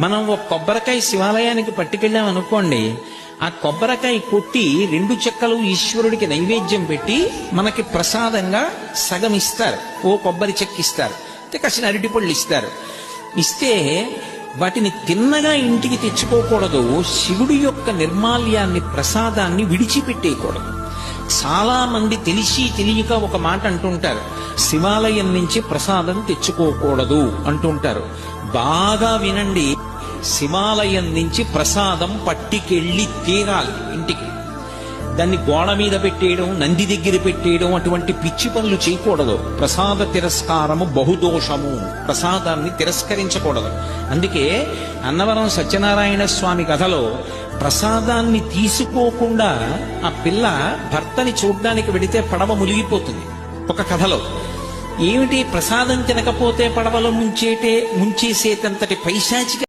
మనం ఒక కొబ్బరికాయ శివాలయానికి పట్టుకెళ్ళాం అనుకోండి, ఆ కొబ్బరికాయ కొట్టి 2 చెక్కలు ఈశ్వరుడికి నైవేద్యం పెట్టి మనకి ప్రసాదంగా సగం ఇస్తారు. ఓ కొబ్బరి చెక్క ఇస్తారు, కాసిన అరటిపళ్ళు ఇస్తారు. ఇస్తే వాటిని తిన్నగా ఇంటికి తెచ్చుకోకూడదు. శివుడి యొక్క నిర్మాల్యాన్ని, ప్రసాదాన్ని విడిచిపెట్టేయకూడదు. చాలా మంది తెలిసి తెలియక ఒక మాట అంటుంటారు, శివాలయం నుంచి ప్రసాదం తెచ్చుకోకూడదు అంటుంటారు. బాగా వినండి, శివాలయం నుంచి ప్రసాదం పట్టికెళ్ళి తీరాలి ఇంటికి. దాన్ని గోడ మీద పెట్టేయడం, నంది దగ్గర పెట్టేయడం, అటువంటి పిచ్చి పనులు చేయకూడదు. ప్రసాద తిరస్కారము బహుదోషము. ప్రసాదాన్ని తిరస్కరించకూడదు. అందుకే అన్నవరం సత్యనారాయణ స్వామి కథలో ప్రసాదాన్ని తీసుకోకుండా ఆ పిల్ల భర్తని చూడ్డానికి వెడితే పడవ మునిగిపోతుంది. ఒక కథలో ఏమిటి, ప్రసాదం తినకపోతే పడవలో ముంచేసేటంతటి పైశాచిక